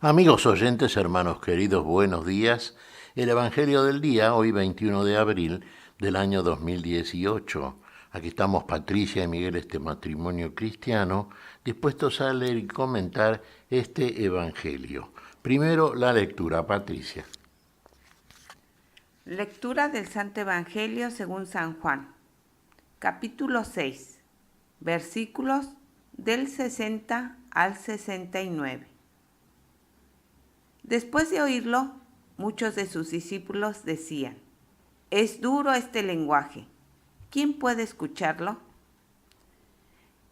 Amigos oyentes, hermanos queridos, buenos días. El Evangelio del día, hoy 21 de abril del año 2018. Aquí estamos Patricia y Miguel, este matrimonio cristiano, dispuestos a leer y comentar este Evangelio. Primero la lectura, Patricia. Lectura del Santo Evangelio según San Juan, capítulo 6, versículos del 60 al 69. Después de oírlo, muchos de sus discípulos decían: «Es duro este lenguaje, ¿quién puede escucharlo?».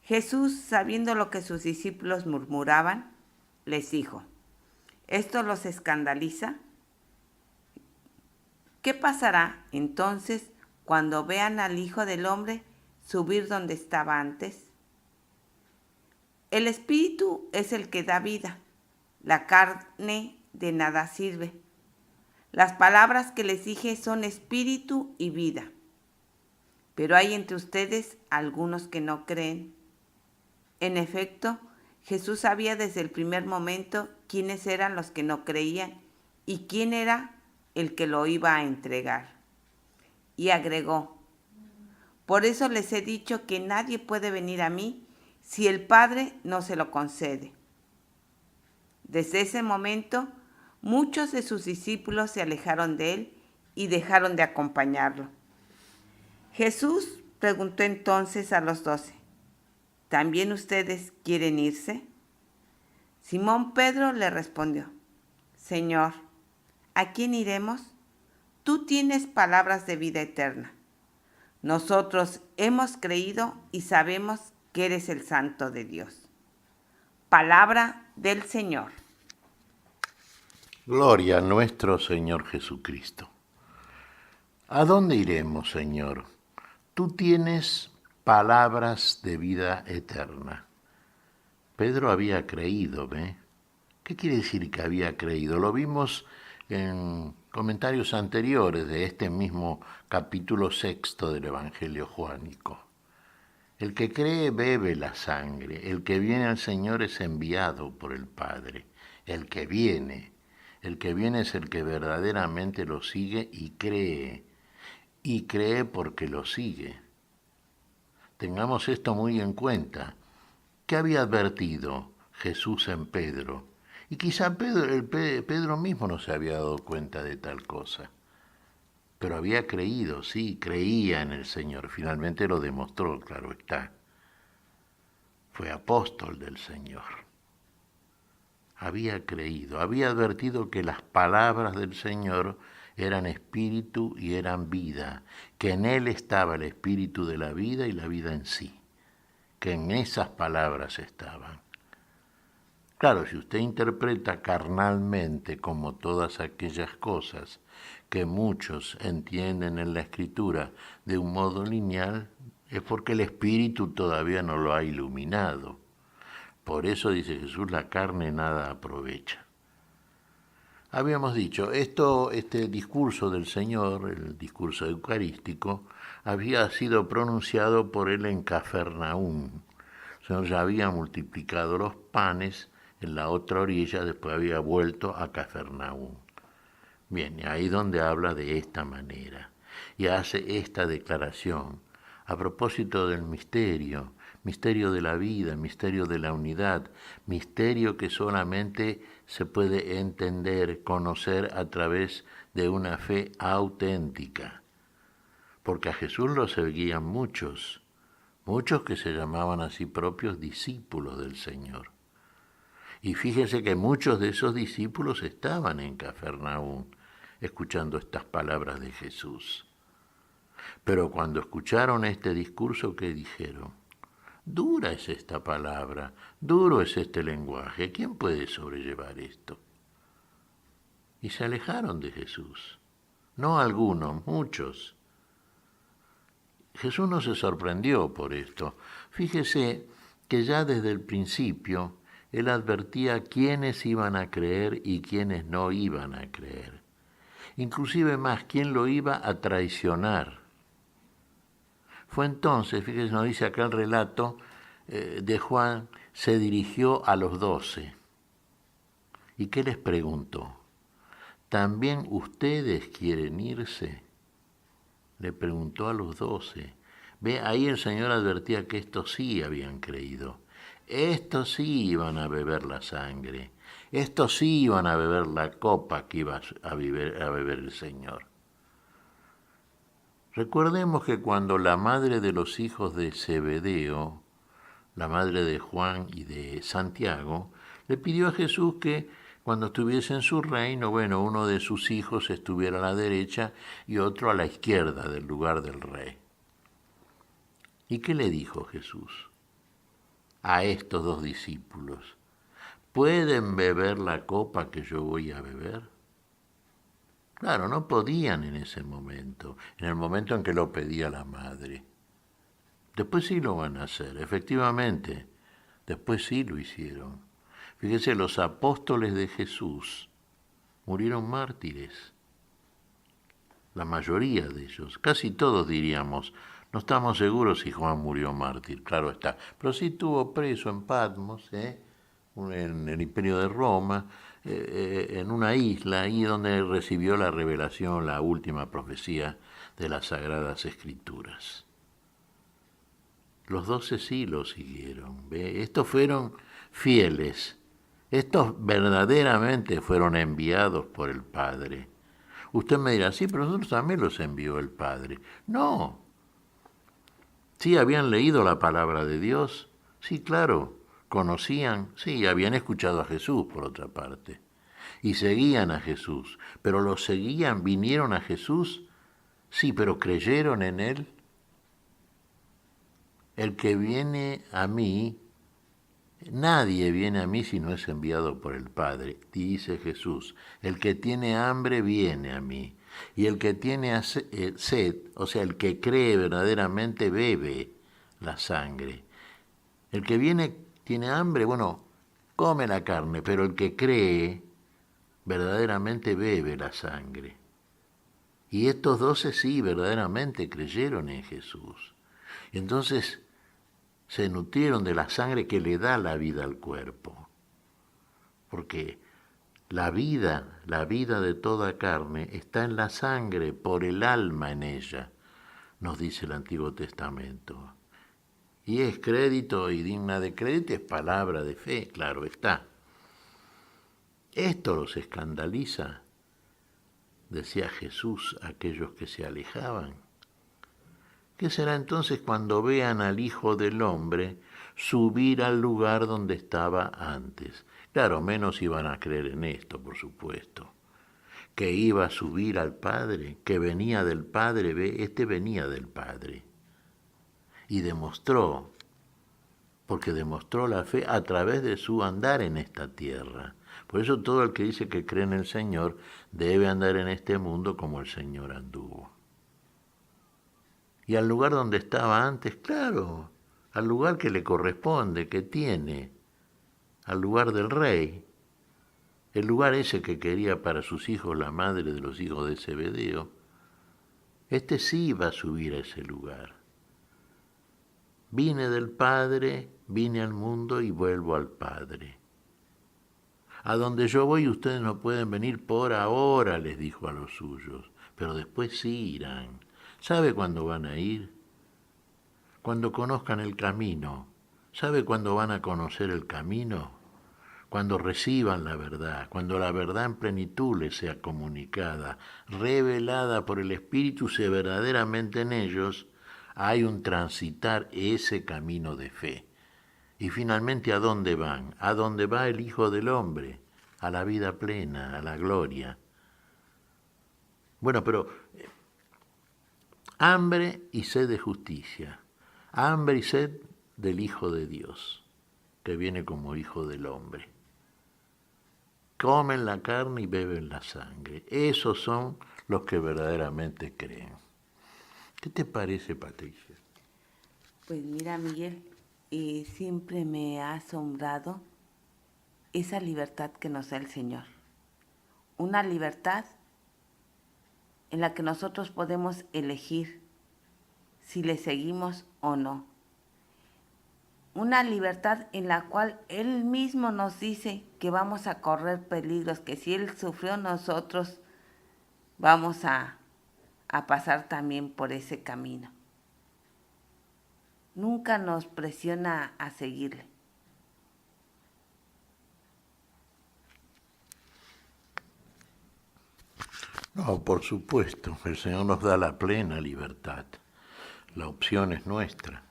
Jesús, sabiendo lo que sus discípulos murmuraban, les dijo: «¿Esto los escandaliza? ¿Qué pasará entonces cuando vean al Hijo del Hombre subir donde estaba antes? El Espíritu es el que da vida, la carne de nada sirve. Las palabras que les dije son espíritu y vida. Pero hay entre ustedes algunos que no creen». En efecto, Jesús sabía desde el primer momento quiénes eran los que no creían y quién era el que lo iba a entregar. Y agregó: «Por eso les he dicho que nadie puede venir a mí si el Padre no se lo concede». Desde ese momento, muchos de sus discípulos se alejaron de él y dejaron de acompañarlo. Jesús preguntó entonces a los 12: «¿También ustedes quieren irse?». Simón Pedro le respondió: «Señor, ¿a quién iremos? Tú tienes palabras de vida eterna. Nosotros hemos creído y sabemos que eres el Santo de Dios». Palabra del Señor. Gloria a nuestro Señor Jesucristo. ¿A dónde iremos, Señor? Tú tienes palabras de vida eterna. Pedro había creído, ¿ve? ¿Qué quiere decir que había creído? Lo vimos en comentarios anteriores de este mismo capítulo 6 del Evangelio juánico. El que cree bebe la sangre, el que viene al Señor es enviado por el Padre. El que viene es el que verdaderamente lo sigue y cree porque lo sigue. Tengamos esto muy en cuenta. ¿Qué había advertido Jesús en Pedro? Y quizá Pedro mismo no se había dado cuenta de tal cosa. Pero había creído, sí, creía en el Señor. Finalmente lo demostró, claro está. Fue apóstol del Señor. Había creído, había advertido que las palabras del Señor eran espíritu y eran vida, que en Él estaba el espíritu de la vida y la vida en sí, que en esas palabras estaban. Claro, si usted interpreta carnalmente como todas aquellas cosas que muchos entienden en la Escritura de un modo lineal, es porque el Espíritu todavía no lo ha iluminado. Por eso dice Jesús, la carne nada aprovecha. Habíamos dicho, este discurso del Señor, el discurso eucarístico, había sido pronunciado por él en Cafarnaúm. El Señor ya había multiplicado los panes en la otra orilla, después había vuelto a Cafarnaúm. Bien, ahí donde habla de esta manera y hace esta declaración a propósito del misterio de la vida, misterio de la unidad, misterio que solamente se puede entender, conocer a través de una fe auténtica. Porque a Jesús lo seguían muchos que se llamaban a sí propios discípulos del Señor. Y fíjense que muchos de esos discípulos estaban en Cafarnaúm escuchando estas palabras de Jesús. Pero cuando escucharon este discurso, ¿qué dijeron? Dura es esta palabra, duro es este lenguaje, ¿quién puede sobrellevar esto? Y se alejaron de Jesús. No algunos, muchos. Jesús no se sorprendió por esto. Fíjese que ya desde el principio él advertía quiénes iban a creer y quiénes no iban a creer. Inclusive más, quién lo iba a traicionar. Fue entonces, fíjese, nos dice acá el relato de Juan, se dirigió a los 12 ¿Y qué les preguntó? ¿También ustedes quieren irse? Le preguntó a los 12. Ve, ahí el Señor advertía que estos sí habían creído. Estos sí iban a beber la sangre. Estos sí iban a beber la copa que iba a beber el Señor. Recordemos que cuando la madre de los hijos de Zebedeo, la madre de Juan y de Santiago, le pidió a Jesús que cuando estuviese en su reino, bueno, uno de sus hijos estuviera a la derecha y otro a la izquierda del lugar del rey. ¿Y qué le dijo Jesús a estos dos discípulos? ¿Pueden beber la copa que yo voy a beber? Claro, no podían en ese momento, en el momento en que lo pedía la madre. Después sí lo van a hacer, efectivamente, después sí lo hicieron. Fíjese, los apóstoles de Jesús murieron mártires, la mayoría de ellos, casi todos diríamos. No estamos seguros si Juan murió mártir, claro está, pero sí estuvo preso en Patmos, en el Imperio de Roma, en una isla, ahí donde recibió la revelación, la última profecía de las Sagradas Escrituras. Los 12 sí lo siguieron, ¿ve? Estos fueron fieles, estos verdaderamente fueron enviados por el Padre. Usted me dirá, sí, pero nosotros también los envió el Padre. No. Sí, habían leído la palabra de Dios, sí, claro, conocían, sí, habían escuchado a Jesús, por otra parte, y seguían a Jesús, pero los seguían, vinieron a Jesús, sí, pero creyeron en Él. El que viene a mí, nadie viene a mí si no es enviado por el Padre, dice Jesús. El que tiene hambre viene a mí. Y el que tiene sed, o sea, el que cree verdaderamente, bebe la sangre. El que tiene hambre, bueno, come la carne, pero el que cree verdaderamente bebe la sangre. Y estos 12 sí, verdaderamente creyeron en Jesús. Y entonces se nutrieron de la sangre que le da la vida al cuerpo. Porque la vida de toda carne está en la sangre, por el alma en ella, nos dice el Antiguo Testamento. Y es crédito y digna de crédito, es palabra de fe, claro está. Esto los escandaliza, decía Jesús a aquellos que se alejaban. ¿Qué será entonces cuando vean al Hijo del Hombre subir al lugar donde estaba antes? Claro, menos iban a creer en esto, por supuesto. Que iba a subir al Padre, que venía del Padre, este venía del Padre. Y demostró, porque demostró la fe a través de su andar en esta tierra. Por eso todo el que dice que cree en el Señor debe andar en este mundo como el Señor anduvo. Y al lugar donde estaba antes, claro, al lugar que le corresponde, que tiene, al lugar del rey, el lugar ese que quería para sus hijos la madre de los hijos de Zebedeo, este sí iba a subir a ese lugar. Vine del Padre, vine al mundo y vuelvo al Padre. A donde yo voy ustedes no pueden venir por ahora, les dijo a los suyos, pero después sí irán. ¿Sabe cuándo van a ir? Cuando conozcan el camino. ¿Sabe cuándo van a conocer el camino? Cuando reciban la verdad, cuando la verdad en plenitud les sea comunicada, revelada por el Espíritu, se verdaderamente en ellos hay un transitar ese camino de fe. Y finalmente, ¿a dónde van? A dónde va el Hijo del Hombre, a la vida plena, a la gloria. Bueno, pero hambre y sed de justicia, hambre y sed del Hijo de Dios, que viene como Hijo del Hombre. Comen la carne y beben la sangre. Esos son los que verdaderamente creen. ¿Qué te parece, Patricia? Pues mira, Miguel, siempre me ha asombrado esa libertad que nos da el Señor. Una libertad en la que nosotros podemos elegir si le seguimos o no. una libertad en la cual Él mismo nos dice que vamos a correr peligros, que si Él sufrió, nosotros vamos a pasar también por ese camino. Nunca nos presiona a seguirle. No, por supuesto, el Señor nos da la plena libertad. La opción es nuestra.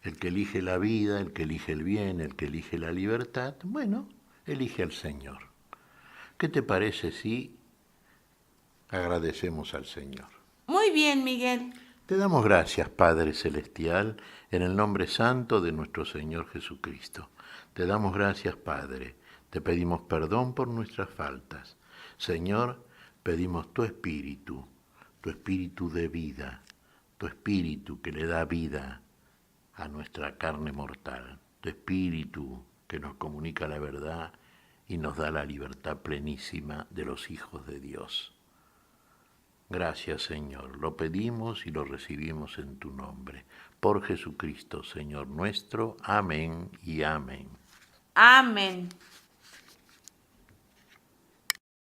El que elige la vida, el que elige el bien, el que elige la libertad, bueno, elige al Señor. ¿Qué te parece si agradecemos al Señor? Muy bien, Miguel. Te damos gracias, Padre Celestial, en el nombre santo de nuestro Señor Jesucristo. Te damos gracias, Padre. Te pedimos perdón por nuestras faltas. Señor, pedimos tu espíritu de vida, tu espíritu que le da vida a nuestra carne mortal, tu espíritu que nos comunica la verdad y nos da la libertad plenísima de los hijos de Dios. Gracias, Señor, lo pedimos y lo recibimos en tu nombre. Por Jesucristo, Señor nuestro. Amén y amén. Amén.